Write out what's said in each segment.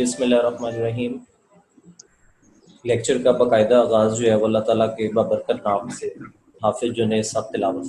बिस्मिल्लाहिर्रहमानिर्रहीम। लेक्चर का बाकायदा आगाज़ जो है वो अल्लाह ताला के बाबरकत नाम से हाफिज जुनैद साहब तिलावत।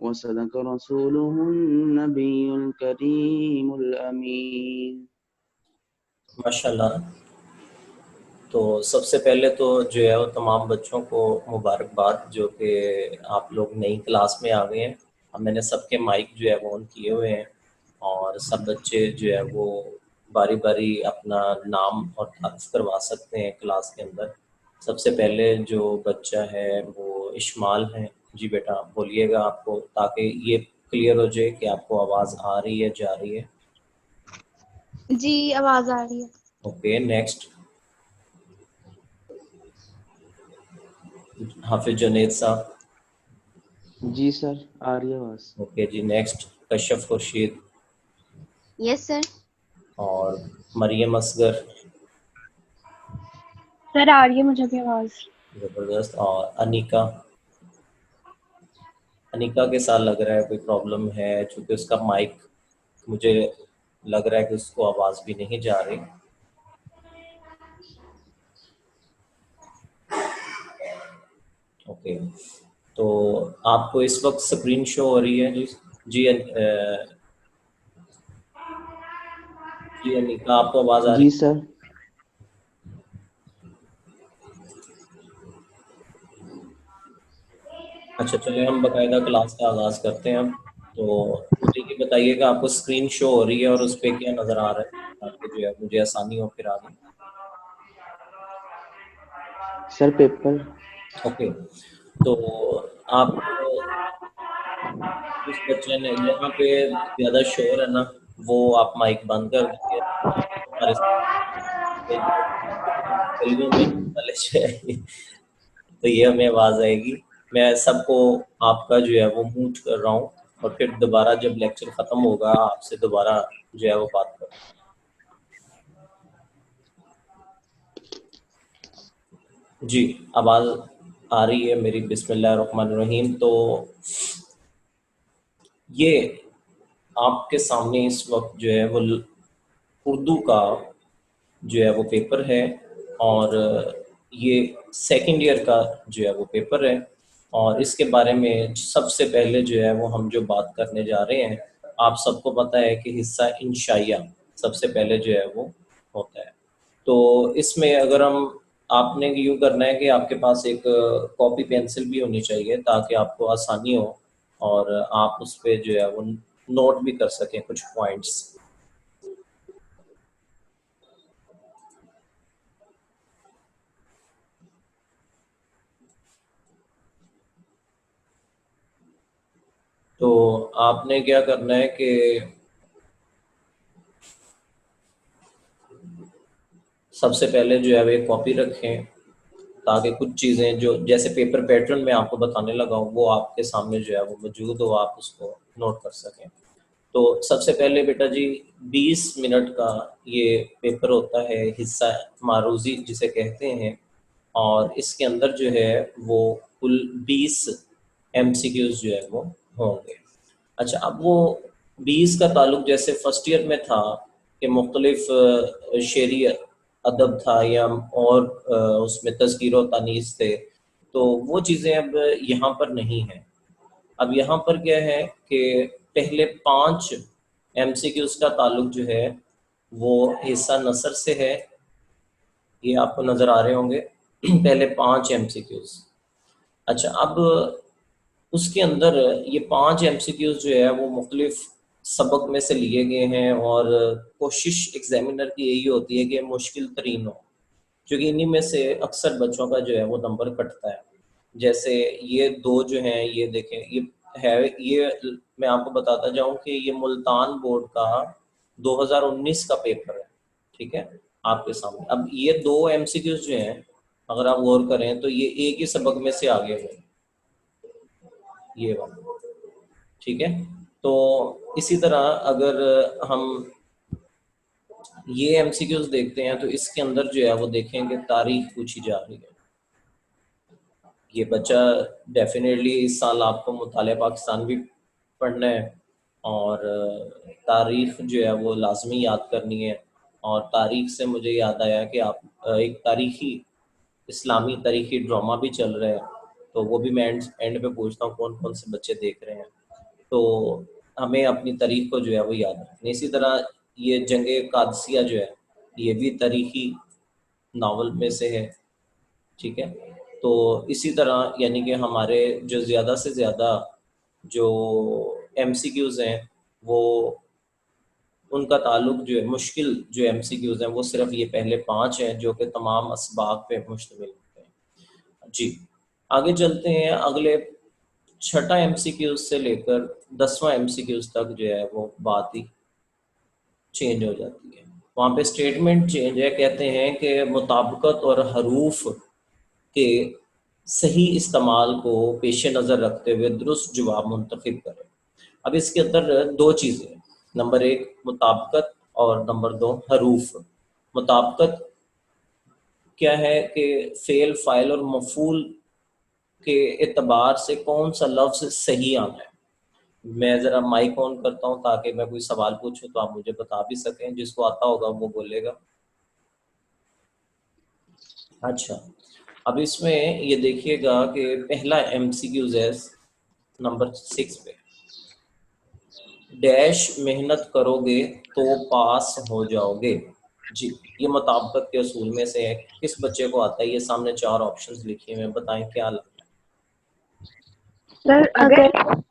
वसदक रसूलुहुन्नबियुल करीमुल अमीन। माशाल्लाह। तो सबसे पहले तो जो है वो तमाम बच्चों को मुबारकबाद जो कि आप लोग नई क्लास में आ गए हैं। अब मैंने सबके माइक जो है वो ऑन किए हुए हैं और सब बच्चे जो है वो बारी बारी अपना नाम और तारुफ करवा सकते हैं क्लास के अंदर। सबसे पहले जो बच्चा है वो इशमाल है। जी बेटा बोलिएगा आपको, ताकि ये क्लियर हो जाए कि आपको आवाज़ आ रही है, जा रही है। जी आवाज आ रही है। ओके, नेक्स्ट हाफिज जुनैद साहब। जी सर, आ रही है आवाज। ओके जी, next Kashaf Khurshid yes sir. और मरियम असगर। सर आ रही है मुझे भी आवाज। ज़बरदस्त। और अनिका। अनिका के साथ लग रहा है कोई प्रॉब्लम है, चूँकि उसका माइक मुझे लग रहा है कि उसको आवाज़ भी नहीं जा रही। ओके, तो आपको इस वक्त स्क्रीन शो हो रही है जी? जी जी अनिका, आपको आवाज़ आ रही जी है? सर। अच्छा चलिए, हम बाकायदा क्लास का आगाज़ करते हैं अब। तो मुझे ये बताइएगा, आपको स्क्रीन शो हो रही है और उस पर क्या नज़र आ रहा है, ताकि जो है मुझे आसानी हो फिर आगे। Sir paper. ओके, तो आप जिस बच्चे ने जहाँ पे ज़्यादा शोर है ना, वो आप माइक बंद कर दीजिए। हमारे गलियों में नॉलेज है तो ये हमें आवाज़ आएगी। मैं सबको आपका जो है वो म्यूट कर रहा हूँ और फिर दोबारा जब लेक्चर ख़त्म होगा आपसे दोबारा जो है वो बात करूँ। जी आवाज़ आ रही है मेरी? बिस्मिल्लाहिर्रहमानिर्रहीम। तो ये आपके सामने इस वक्त जो है वो उर्दू का जो है वो पेपर है और ये सेकंड ईयर का जो है वो पेपर है। और इसके बारे में सबसे पहले जो है वो हम जो बात करने जा रहे हैं, आप सबको पता है कि हिस्सा इंशाइया सबसे पहले जो है वो होता है। तो इसमें अगर हम आपने यूँ करना है कि आपके पास एक कॉपी पेंसिल भी होनी चाहिए ताकि आपको आसानी हो और आप उस पे जो है वो नोट भी कर सकें कुछ पॉइंट्स। तो आपने क्या करना है कि सबसे पहले जो है वो एक कॉपी रखें, ताकि कुछ चीज़ें जो जैसे पेपर पैटर्न में आपको बताने लगा हूँ वो आपके सामने जो है वो मौजूद हो, आप उसको नोट कर सकें। तो सबसे पहले बेटा जी 20 मिनट का ये पेपर होता है, हिस्सा मारूजी जिसे कहते हैं, और इसके अंदर जो है वो कुल 20 एमसीक्यूज जो है वो होंगे। अच्छा, अब वो 20 का ताल्लुक जैसे फर्स्ट ईयर में था कि मुख्तलिफ शेरी अदब था या और उसमें तज़कीर व तानीस थे, तो वो चीज़ें अब यहाँ पर नहीं हैं। अब यहाँ पर क्या है कि पहले 5 एमसीक्यूज का ताल्लुक जो है वो हिस्सा नसर से है, ये आपको नज़र आ रहे होंगे पहले 5 एमसीक्यूज। अच्छा, अब उसके अंदर ये 5 एमसीक्यूज जो है वो मुख्तलिफ सबक में से लिए गए हैं, और कोशिश एग्जामिनर की यही होती है कि मुश्किल तरीन हो, क्योंकि इन्हीं में से अक्सर बच्चों का जो है वो नंबर कटता है। जैसे ये 2 जो हैं, ये देखें, ये है, ये मैं आपको बताता जाऊं कि ये मुल्तान बोर्ड का 2019 का पेपर है, ठीक है, आपके सामने। अब ये 2 एमसीक्यूज जो हैं, अगर आप गौर करें तो ये एक ही सबक में से आगे हुए, ये वाला, ठीक है। तो इसी तरह अगर हम ये एमसीक्यूज देखते हैं तो इसके अंदर जो है वो देखेंगे तारीख पूछी जा रही है। ये बच्चा डेफिनेटली इस साल आपको मुताले पाकिस्तान भी पढ़ना है, और तारीख जो है वो लाजमी याद करनी है। और तारीख से मुझे याद आया कि आप एक तारीखी इस्लामी तारीखी ड्रामा भी चल रहा है, तो वो भी मैं एंड पे पूछता हूँ कौन कौन से बच्चे देख रहे हैं। तो हमें अपनी तारीख को जो है वो याद रखनी। इसी तरह ये जंगे कादसिया जो है, ये भी तारीखी नावल में से है, ठीक है। तो इसी तरह यानी कि हमारे जो ज़्यादा से ज़्यादा जो एमसीक्यूज़ हैं वो उनका ताल्लुक जो है मुश्किल जो एमसीक्यूज़ हैं वो सिर्फ ये पहले 5 हैं जो कि तमाम असबाक पे मुश्तमिल होते हैं। जी, आगे चलते हैं। अगले छठा एमसीक्यूज़ से लेकर 10वां एमसीक्यूज़ तक जो है वो बात ही चेंज हो जाती है। वहाँ पे स्टेटमेंट चेंज है, कहते हैं कि मुताबिकत और हरूफ के सही इस्तेमाल को पेश नज़र रखते हुए दुरुस्त जवाब मुंतखब करें। अब इसके अंदर 2 चीज़ें, नंबर 1 मुताबिकत और नंबर 2 हरूफ। मुताबिकत क्या है कि फ़ेल, फ़ाइल और मफ़ूल के एतबार से कौन सा लफ्ज़ सही आना है। मैं ज़रा माइक ऑन करता हूँ ताकि मैं कोई सवाल पूछूं तो आप मुझे बता भी सकें, जिसको आता होगा वो बोलेगा। अच्छा, अब इसमें ये देखिएगा कि पहला एमसीक्यूज़ है नंबर 6 पे, डैश मेहनत करोगे तो पास हो जाओगे। जी, ये मुताबिकत के असूल में से है। किस बच्चे को आता है? ये सामने 4 ऑप्शंस लिखे हुए हैं, बताएं क्या लगता सर अगर है।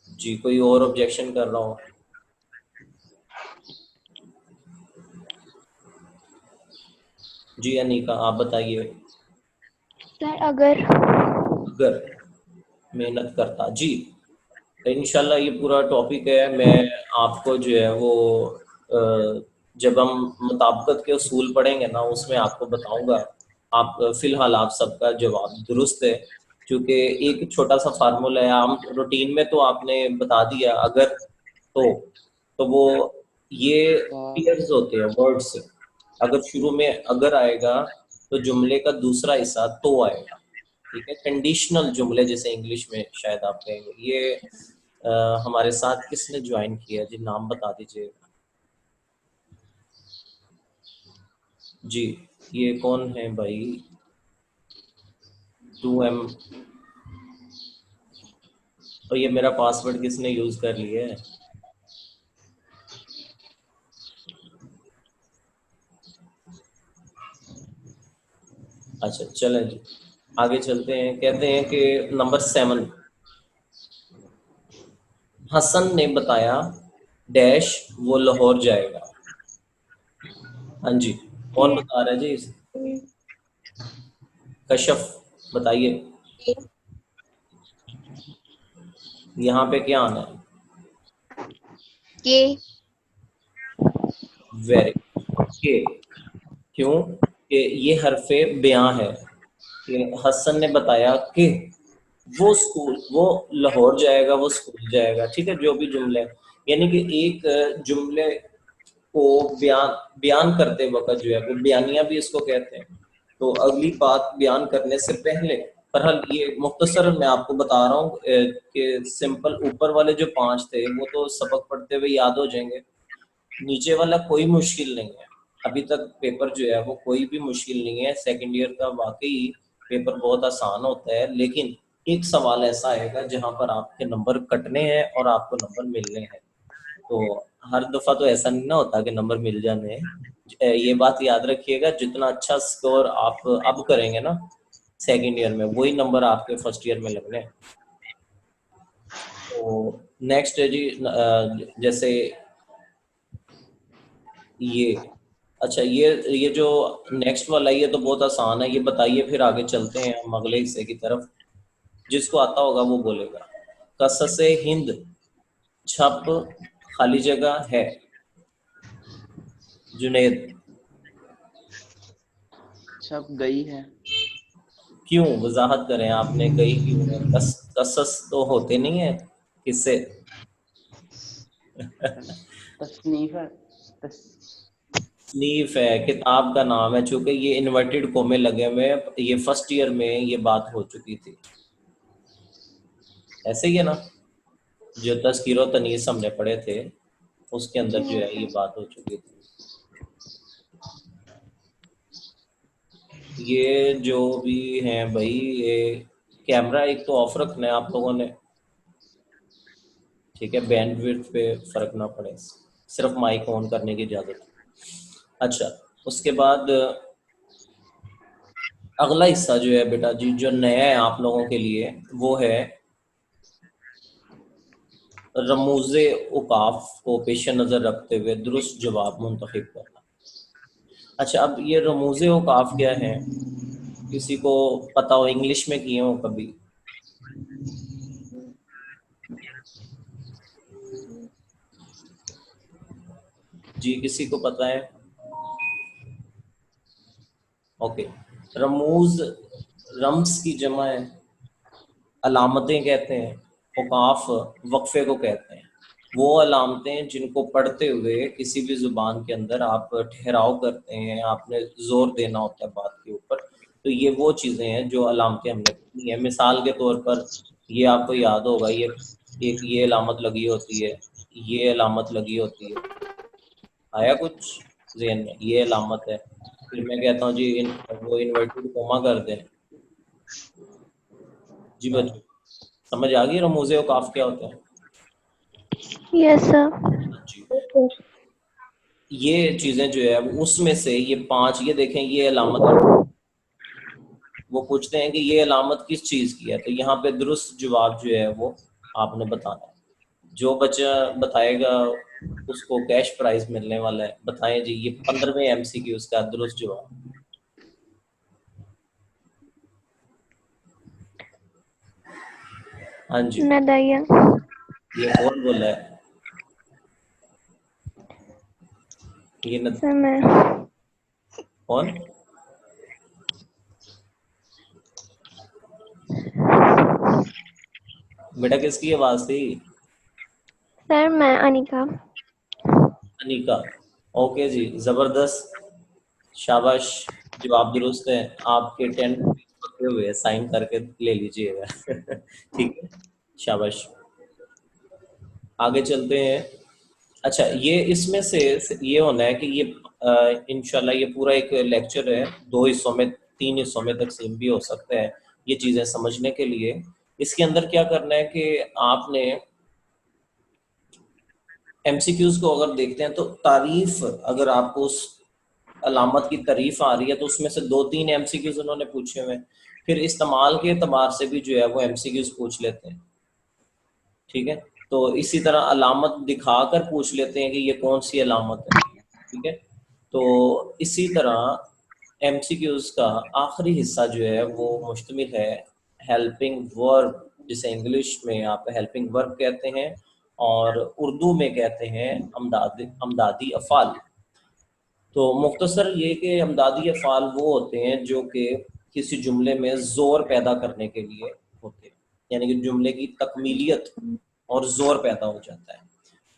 जी, कोई और ऑब्जेक्शन कर रहा हो? जी अनीका, आप बताइए। सर अगर अगर मेहनत करता, जी, इंशाल्लाह ये पूरा टॉपिक है, मैं आपको जो है वो जब हम मुताबिकत के उसूल पढ़ेंगे ना उसमें आपको बताऊंगा। आप फिलहाल आप सबका जवाब दुरुस्त है, क्योंकि एक छोटा सा फार्मूला है, आम रूटीन में तो आपने बता दिया अगर, तो वो ये पेयर्स होते हैं वर्ड्स। अगर शुरू में अगर आएगा तो जुमले का दूसरा हिस्सा तो आएगा, ठीक है। कंडीशनल जुमले जिसे इंग्लिश में शायद आप कहेंगे। ये हमारे साथ किसने ज्वाइन किया जी, नाम बता दीजिएगा। जी, ये कौन है भाई? 2M। और ये मेरा पासवर्ड किसने यूज कर लिया है? अच्छा चलें जी, आगे चलते हैं। कहते हैं कि नंबर 7, हसन ने बताया डैश वो लाहौर जाएगा। हाँ जी, कौन के बता रहा है जी इसे? कशफ बताइए, यहाँ पे क्या आना है? के वेरी के। क्यों? कि ये हरफे बयां है कि हसन ने बताया कि वो लाहौर जाएगा, वो स्कूल जाएगा, ठीक है, जो भी जुमले, यानी कि एक जुमले को बयान बयान करते वक्त जो है वो बयानिया भी इसको कहते हैं। तो अगली बात बयान करने से पहले, बहरहाल ये मुख्तसर मैं आपको बता रहा हूँ कि सिंपल ऊपर वाले जो 5 थे वो तो सबक पढ़ते हुए याद हो जाएंगे, नीचे वाला कोई मुश्किल नहीं है। अभी तक पेपर जो है वो कोई भी मुश्किल नहीं है, सेकंड ईयर का वाकई पेपर बहुत आसान होता है, लेकिन एक सवाल ऐसा आएगा जहां पर आपके नंबर कटने हैं और आपको नंबर मिलने हैं। तो हर दफा तो ऐसा नहीं ना होता कि नंबर मिल जाने हैं। ये बात याद रखिएगा, जितना अच्छा स्कोर आप अब करेंगे ना सेकंड ईयर में, वही नंबर आपके फर्स्ट ईयर में लगने हैं। तो नेक्स्ट है जी, जैसे ये, अच्छा ये जो नेक्स्ट वाला है, ये तो बहुत आसान है, ये बताइए, फिर आगे चलते हैं हम अगले हिस्से की तरफ। जिसको आता होगा वो बोलेगा। कससे हिंद छप खाली जगह है। जुनेद, छप गई है। क्यों? वजाहत करें, आपने गई क्यों है? कसस तो होते नहीं है किससे? तसनीफ है। तस, तसनीफ है, किताब का नाम है, चूंकि ये इन्वर्टेड कोमे लगे हुए हैं, ये फर्स्ट ईयर में ये बात हो चुकी थी। ऐसे ही है ना, जो तज़किर व तनीस हमने पढ़े थे उसके अंदर जो है ये बात हो चुकी थी। ये जो भी हैं भाई, ये कैमरा एक तो ऑफ रखना है आप लोगों ने, ठीक है, बैंडविड्थ पे फर्क ना पड़े, सिर्फ माइक ऑन करने की इजाजत है। अच्छा, उसके बाद अगला हिस्सा जो है बेटा जी, जो नया है आप लोगों के लिए, वो है रमूज़े उकाफ को पेश नज़र रखते हुए दुरुस्त जवाब मुंतखब करना। अच्छा, अब ये रमूज़े उकाफ क्या है? किसी को पता हो, इंग्लिश में किए हो कभी? जी, किसी को पता है? ओके, रमूज रम्स की जमा है, अलामतें कहते हैं, औकाफ वक्फे को कहते हैं। वो अलामतें जिनको पढ़ते हुए किसी भी जुबान के अंदर आप ठहराव करते हैं, आपने जोर देना होता है बात के ऊपर, तो ये वो चीज़ें हैं जो अलामतें हमने पढ़नी है। मिसाल के तौर पर ये आपको याद होगा, ये एक ये अलामत लगी होती है, ये अलामत लगी होती है, आया कुछ ज़हन में? ये अलामत है, फिर मैं कहता हूँ जी वो इन्वर्टेड कोमा कर दें। जी बच्चों, समझ आ गई रमूज़े औकाफ क्या होते हैं? Yes sir. हाँ जी, ये चीज़ें जो है उसमें से ये 5, ये देखें, ये अलामत है। वो पूछते हैं कि ये अलामत किस चीज़ की है, तो यहाँ पे दुरुस्त जवाब जो है वो आपने बताना है। जो बच्चा बताएगा उसको कैश प्राइज मिलने वाला है। बताएं जी, ये 15वें MCQ उसका दुरुस्त जवाब। हाँ जी, नदाया। ये कौन बोला है? ये सर मैं। कौन? बेटा किसकी आवाज थी? सर मैं अनिका। अनिका। ओके जी, जबरदस्त, शाबाश, जवाब दुरुस्त है। आपके 10 रुपीज पकड़े हुए हैं, साइन करके ले लीजिएगा। ठीक है, शाबाश। आगे चलते हैं। अच्छा, ये इसमें से ये होना है कि ये इंशाल्लाह ये पूरा एक लेक्चर है, 2 हिस्सों में 3 हिस्सों में तकसीम भी हो सकता है ये चीज़ें समझने के लिए। इसके अंदर क्या करना है कि आपने MCQs को अगर देखते हैं तो तारीफ, अगर आपको उस अलामत की तारीफ आ रही है तो उसमें से 2-3 MCQs उन्होंने पूछे हुए हैं। फिर इस्तेमाल के एतबार से भी जो है वो MCQs पूछ लेते हैं, ठीक है। तो इसी तरह अलामत दिखाकर पूछ लेते हैं कि ये कौन सी अलामत है, ठीक है। तो इसी तरह एमसीक्यूज का आखिरी हिस्सा जो है वो मुश्तमिल है हेल्पिंग वर्ब, जिसे इंग्लिश में आप हेल्पिंग वर्ब कहते हैं और उर्दू में कहते हैं अमदादी अफ़ाल। तो मुख्तसर ये कि अमदादी अफ़ाल वो होते हैं जो कि किसी जुमले में ज़ोर पैदा करने के लिए होते हैं, यानी कि जुमले की तकमीलियत और ज़ोर पैदा हो जाता है।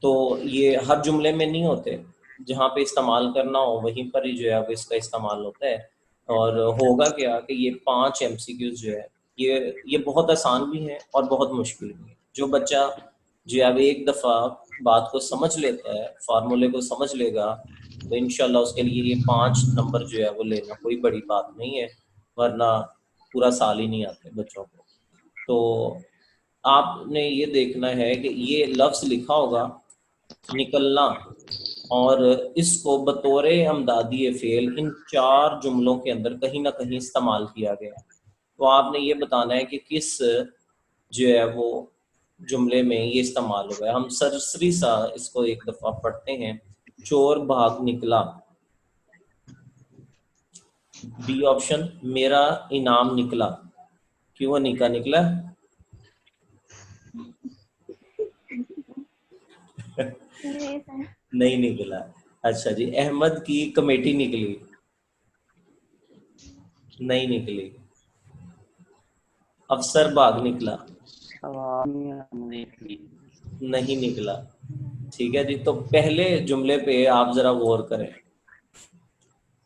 तो ये हर जुमले में नहीं होते, जहाँ पे इस्तेमाल करना हो वहीं पर ही जो है वो इसका इस्तेमाल होता है। और होगा क्या कि ये 5 एमसीक्यूज जो है ये बहुत आसान भी हैं और बहुत मुश्किल भी है। जो बच्चा जो है एक दफ़ा बात को समझ लेता है, फार्मूले को समझ लेगा, तो इंशाल्लाह उसके लिए ये 5 नंबर जो है वो लेना कोई बड़ी बात नहीं है, वरना पूरा साल ही नहीं आते बच्चों को। तो आपने ये देखना है कि ये लफ्ज़ लिखा होगा निकलना, और इसको बतौर अमदादी फ़ेल इन 4 जुमलों के अंदर कहीं ना कहीं इस्तेमाल किया गया है। तो आपने ये बताना है कि किस जो है वो जुमले में ये इस्तेमाल हुआ है। हम सरसरी सा इसको एक दफ़ा पढ़ते हैं। चोर भाग निकला, बी ऑप्शन मेरा इनाम निकला। क्यों निकला? नहीं निकला। अच्छा जी, अहमद की कमेटी निकली, नहीं निकली। अफसर भाग निकला, नहीं निकला। ठीक है जी, तो पहले जुमले पे आप जरा गौर करें,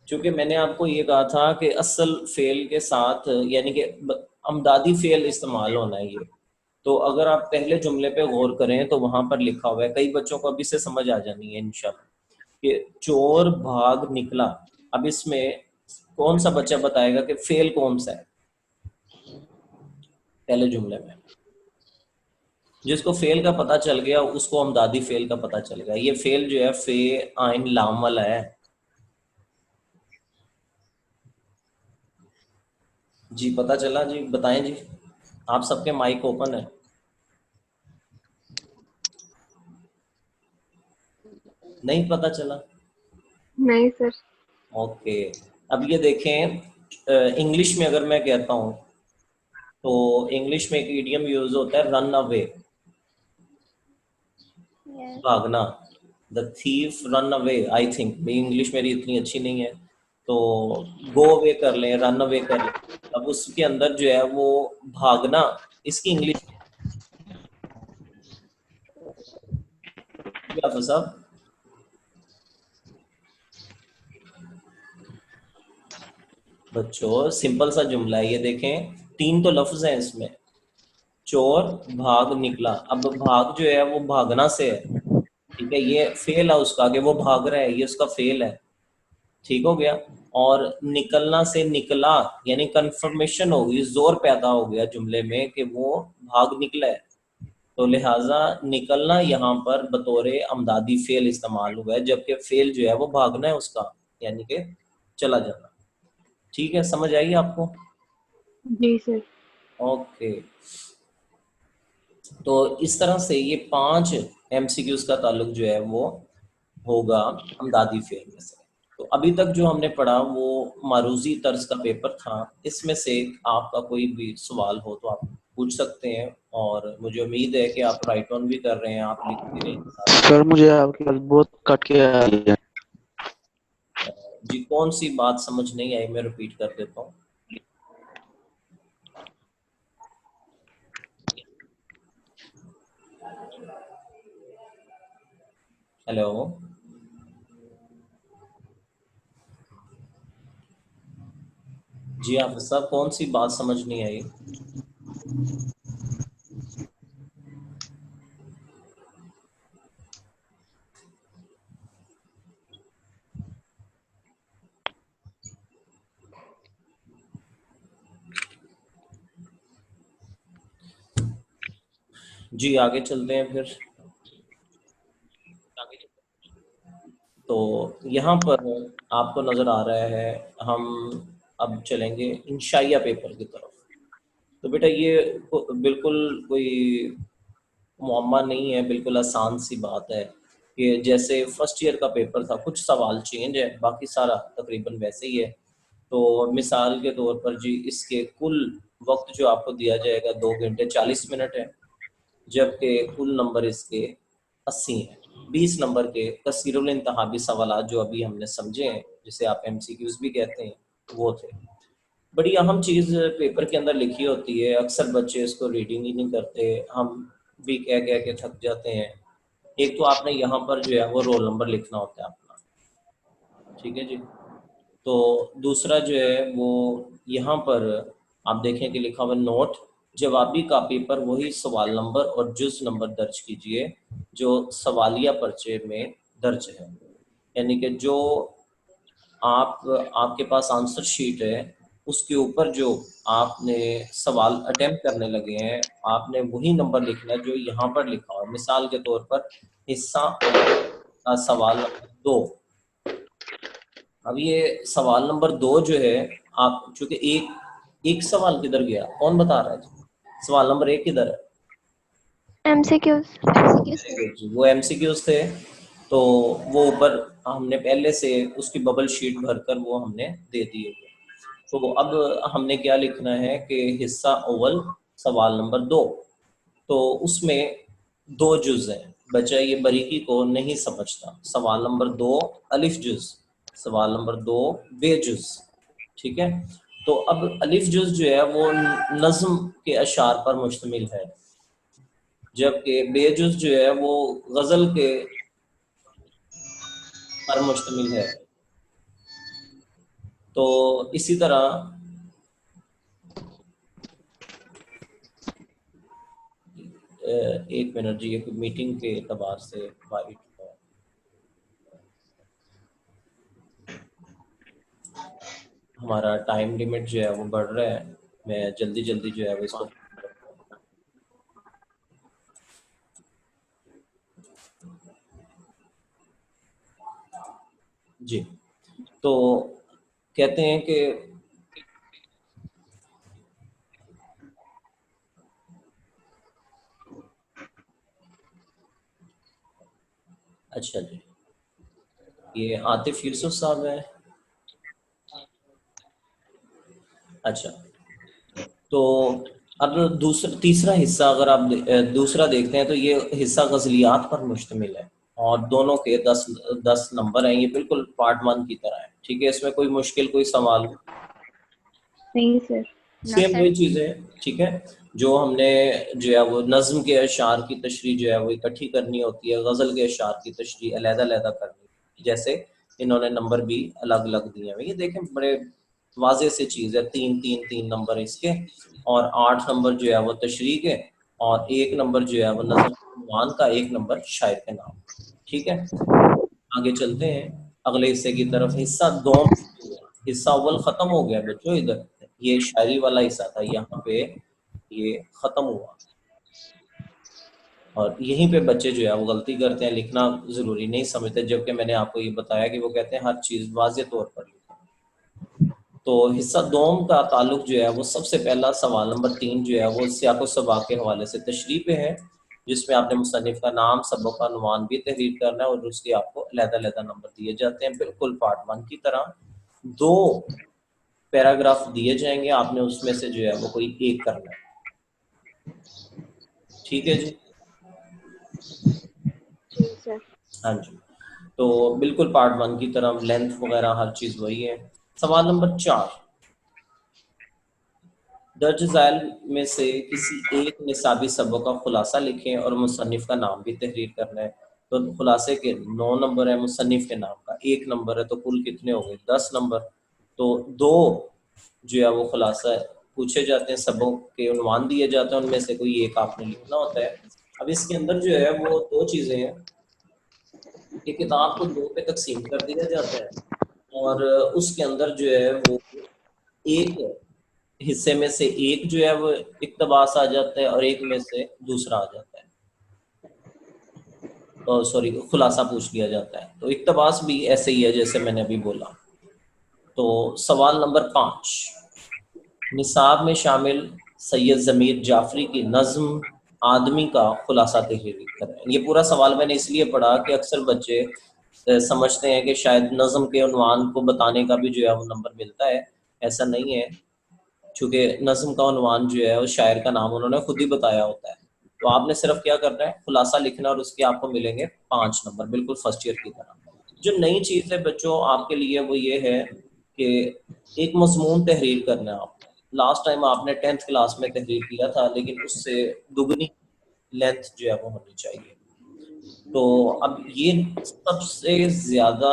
क्योंकि मैंने आपको ये कहा था कि असल फेल के साथ यानी कि अमदादी फेल इस्तेमाल होना है ये। तो अगर आप पहले जुमले पे गौर करें तो वहां पर लिखा हुआ है, कई बच्चों को अभी से समझ आ जानी है इंशाल्लाह, कि चोर भाग निकला। अब इसमें कौन सा बच्चा बताएगा कि फेल कौन सा है पहले जुमले में? जिसको फेल का पता चल गया उसको अमदादी फेल का पता चल गया। ये फेल जो है फे आइन लाम वाला है। जी पता चला जी, बताएं जी, आप सबके माइक ओपन है। नहीं पता चला? नहीं सर। ओके, अब ये देखें, इंग्लिश में अगर मैं कहता हूँ तो इंग्लिश में एक इडियम यूज होता है रन अवे, भागना। The thief run away. I think मेरी इंग्लिश मेरी इतनी अच्छी नहीं है, तो गो अवे कर लें, रन अवे कर लें। अब उसके अंदर जो है वो भागना, इसकी इंग्लिश क्या था साहब? बच्चों सिंपल सा जुमला है ये, देखें 3 तो लफ्ज हैं इसमें। चोर भाग निकला, अब भाग जो है वो भागना से है, ठीक है। ये फेल है उसका कि वो भाग रहा है, ये उसका फेल है, ठीक हो गया। और निकलना से निकला, यानी कंफर्मेशन होगी, जोर पैदा हो गया जुमले में कि वो भाग निकला है। तो लिहाजा निकलना यहाँ पर बतौर अमदादी फेल इस्तेमाल हुआ है, जबकि फेल जो है वो भागना है उसका, यानी कि चला जाना। ठीक है, समझ आई आपको? जी सर। ओके, तो इस तरह से ये 5 एमसीक्यूज का ताल्लुक जो है वो होगा अमदादी फेल में से। तो अभी तक जो हमने पढ़ा वो मारूजी तर्ज का पेपर था। इसमें से आपका कोई भी सवाल हो तो आप पूछ सकते हैं, और मुझे उम्मीद है कि आप राइट ऑन भी कर रहे हैं, आप लिख भी रहे हैं। सर मुझे आपकी आवाज बहुत कट के आ रही है। जी कौन सी बात समझ नहीं आई, मैं रिपीट कर देता हूँ। हेलो, जी आप सब कौन सी बात समझ नहीं आई? जी आगे चलते हैं फिर। तो यहाँ पर आपको नज़र आ रहा है, हम अब चलेंगे इंशाइया पेपर की तरफ। तो बेटा ये बिल्कुल कोई मुअम्मा नहीं है, बिल्कुल आसान सी बात है कि जैसे फर्स्ट ईयर का पेपर था, कुछ सवाल चेंज है, बाकी सारा तकरीबन वैसे ही है। तो मिसाल के तौर पर जी, इसके कुल वक्त जो आपको दिया जाएगा 2 घंटे 40 मिनट है, जबकि कुल नंबर इसके 80 हैं। 20 नंबर के कसीरुल इंतहाबी सवालात जो अभी हमने समझे हैं, जिसे आप MCQs भी कहते हैं, वो थे। बड़ी अहम चीज़ पेपर के अंदर लिखी होती है, अक्सर बच्चे इसको रीडिंग ही नहीं करते, हम भी कह कह के थक जाते हैं। एक तो आपने यहाँ पर जो है वो रोल नंबर लिखना होता है अपना, ठीक है जी। तो दूसरा जो है वो यहाँ पर आप देखें कि लिखा हुआ नोट, जवाबी कापी पर वही सवाल नंबर और जुज नंबर दर्ज कीजिए जो सवालिया पर्चे में दर्ज है। यानी कि जो आपके पास आंसर शीट है, उसके ऊपर जो आपने सवाल अटेम्प्ट करने लगे हैं, आपने वही नंबर लिखना है जो यहाँ पर लिखा हुआ है। मिसाल के तौर पर हिस्सा का सवाल नंबर 2। अब ये सवाल नंबर 2 जो है, आप चूंकि एक एक सवाल किधर गया, कौन बता रहा है? सवाल नंबर 1 किधर है? MCQs। वो MCQs थे, तो वो ऊपर हमने पहले से उसकी बबल शीट भरकर वो हमने दे दी है। तो अब हमने क्या लिखना है कि हिस्सा अव्वल सवाल नंबर 2, तो उसमें 2 जुज हैं। बच्चा ये बारीकी को नहीं समझता। सवाल नंबर 2 अलिफ जुज, सवाल नंबर 2 बेजुज, ठीक है। तो अब अलिफ जुज जो है वो नज्म के अशार पर मुश्तमिल है, जबकि बेजुज जो है वो गजल के पर मुश्तमिल है। तो इसी तरह एक मिनट जी, एक मीटिंग के एतबार से बाहर हुआ है। हमारा टाइम लिमिट जो है वो बढ़ रहा है, मैं जल्दी जल्दी जो है वो इसको जी। तो कहते हैं कि अच्छा जी, ये आतिफ यूसुफ साहब है। अच्छा, तो अब तीसरा हिस्सा अगर आप दूसरा देखते हैं, तो ये हिस्सा गज़लियात पर मुश्तमिल है और दोनों के 10 नंबर हैं। ये बिल्कुल पार्ट 1 की तरह है, ठीक है। इसमें कोई मुश्किल कोई सवाल नहीं सर। सेम वही चीज़ें, ठीक है। जो हमने जो है वो नज्म के अशार की तशरीह जो है वो इकट्ठी करनी होती है, गज़ल के अशार की तशरीह अलग-अलग करनी होती है। जैसे इन्होंने नंबर भी अलग अलग दिए हैं। ये देखें, बड़े वाज़ेह से चीज़ है। 3 3 3 नंबर इसके, और 8 नंबर जो है वो तशरीह के, और 1 नंबर जो है वो नज़म उन्वान का, 1 नंबर शायर के नाम, ठीक है। आगे चलते हैं अगले हिस्से की तरफ। हिस्सा दोम, हिस्सा अव्वल खत्म हो गया बच्चों। इधर ये शायरी वाला हिस्सा था, यहाँ पे ये खत्म हुआ, और यहीं पे बच्चे जो है वो गलती करते हैं, लिखना जरूरी नहीं समझते, जबकि मैंने आपको ये बताया कि वो कहते हैं हर चीज वाज़ेह तौर पर लिखें। तो हिस्सा दोम का ताल्लुक जो है वो सबसे पहला सवाल नंबर 3 जो है वो सियाको सबाक के हवाले से तशरीह पे है, जिसमें आपने मुसन्निफ का नाम, सबक का अनुमान भी तहरीर करना है, और उसके आपको अलग-अलग नंबर दिए जाते हैं, बिल्कुल पार्ट 1 की तरह। 2 पैराग्राफ दिए जाएंगे, आपने उसमें से जो है वो कोई एक करना है, ठीक है जी। जी सर। हाँ जी, तो बिल्कुल पार्ट 1 की तरह लेंथ वगैरह हर चीज वही है। सवाल नंबर 4, दर्ज झैल में से किसी एक निसाबी सबक का खुलासा लिखें और मुसन्निफ का नाम भी तहरीर करना है। तो खुलासे के 9 नंबर है, मुसन्निफ के नाम का 1 नंबर है, तो कुल कितने हो गए? 10 नंबर। तो 2 जो है वो खुलासा पूछे जाते हैं, सबक के उन्वान दिए जाते हैं, उनमें से कोई एक आपने लिखना होता है। अब इसके अंदर जो है वो 2 चीजें हैं कि किताब को 2 पे तकसीम कर दिया जाता है, और उसके अंदर जो है वो एक हिस्से में से एक जो है वो इक्तबास आ जाता है, और एक में से दूसरा आ जाता है, तो सॉरी, खुलासा पूछ लिया जाता है। तो इक्तबास भी ऐसे ही है जैसे मैंने अभी बोला। तो सवाल नंबर 5, निसाब में शामिल सैयद ज़मीर जाफरी की नज़्म आदमी का खुलासा तहरीर करें। ये पूरा सवाल मैंने इसलिए पढ़ा कि अक्सर बच्चे समझते हैं कि शायद नज़म के उन्वान को बताने का भी जो है वो नंबर मिलता है। ऐसा नहीं है, चूँकि नज़म का उन्वान जो है उस शायर का नाम उन्होंने खुद ही बताया होता है। तो आपने सिर्फ क्या करना है, खुलासा लिखना और उसके आपको मिलेंगे 5 नंबर, बिल्कुल फर्स्ट ईयर की तरह। जो नई चीज़ है बच्चों आपके लिए वो ये है कि एक मज़मून तहरीर करना है आपने। लास्ट टाइम आपने 10th क्लास में तहरीर किया था, लेकिन उससे दुगनी लेंथ जो है वो होनी चाहिए। तो अब ये सबसे ज़्यादा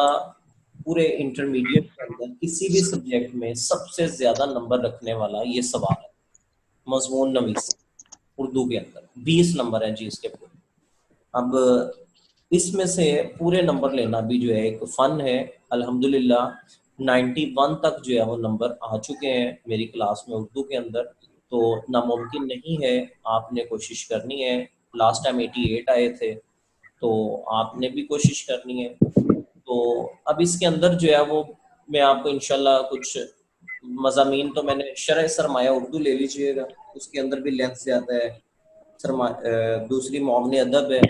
पूरे इंटरमीडिएट के अंदर किसी भी सब्जेक्ट में सबसे ज़्यादा नंबर रखने वाला ये सवाल है, मज़मून नवीसी उर्दू के अंदर 20 नंबर हैं जी इसके पूरे। अब इसमें से पूरे नंबर लेना भी जो है एक फ़न है। अल्हम्दुलिल्लाह 91 तक जो है वो नंबर आ चुके हैं मेरी क्लास में उर्दू के अंदर। तो नामुमकिन नहीं है, आपने कोशिश करनी है। लास्ट टाइम 88 आए थे, तो आपने भी कोशिश करनी है। तो अब इसके अंदर जो है वो मैं आपको इंशाल्लाह कुछ मज़ामीन, तो मैंने शरह सरमाया उर्दू ले लीजिएगा, उसके अंदर भी लेंथ ज़्यादा है। दूसरी मौमनी अदब है।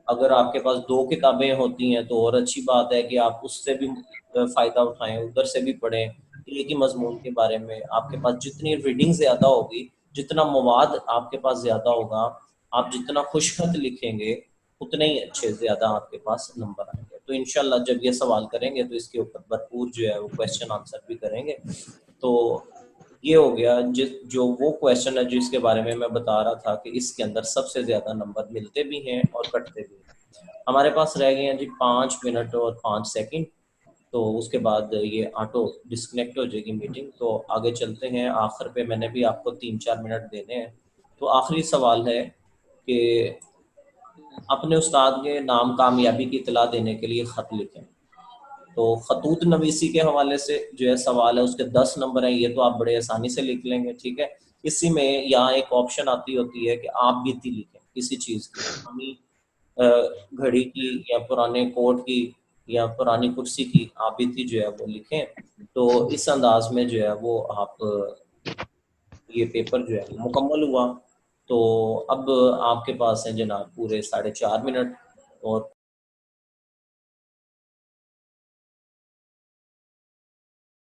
अगर आपके पास 2 किताबें होती हैं तो और अच्छी बात है कि आप उससे भी फ़ायदा उठाएं, उधर से भी पढ़ें। एक ही मज़मून के बारे में आपके पास जितनी रीडिंग ज़्यादा होगी, जितना मवाद आपके पास ज़्यादा होगा, आप जितना खुशखत लिखेंगे उतने ही अच्छे ज़्यादा आपके पास नंबर आएंगे। तो इंशाल्लाह जब ये सवाल करेंगे तो इसके ऊपर भरपूर जो है वो क्वेश्चन आंसर भी करेंगे। तो ये हो गया जो वो क्वेश्चन है जिसके बारे में मैं बता रहा था कि इसके अंदर सबसे ज़्यादा नंबर मिलते भी हैं और कटते भी हैं। हमारे पास रह गए हैं जी 5 मिनट और 5 सेकंड। तो उसके बाद ये ऑटो डिस्कनेक्ट हो जाएगी मीटिंग। तो आगे चलते हैं। आखिर पे मैंने भी आपको 3-4 मिनट देने हैं। तो आखिरी सवाल है कि अपने उस्ताद के नाम कामयाबी की इतला देने के लिए ख़त लिखें। तो खतूत नवीसी के हवाले से जो है सवाल है, उसके 10 नंबर हैं। ये तो आप बड़े आसानी से लिख लेंगे, ठीक है। इसी में यहाँ एक ऑप्शन आती होती है कि आप बीती लिखें किसी चीज़ की, पुरानी घड़ी की या पुराने कोट की या पुरानी कुर्सी की आप बीती जो है वो लिखें। तो इस अंदाज में जो है वो आप ये पेपर जो है मुकम्मल हुआ। तो अब आपके पास है जनाब पूरे 4.5 मिनट और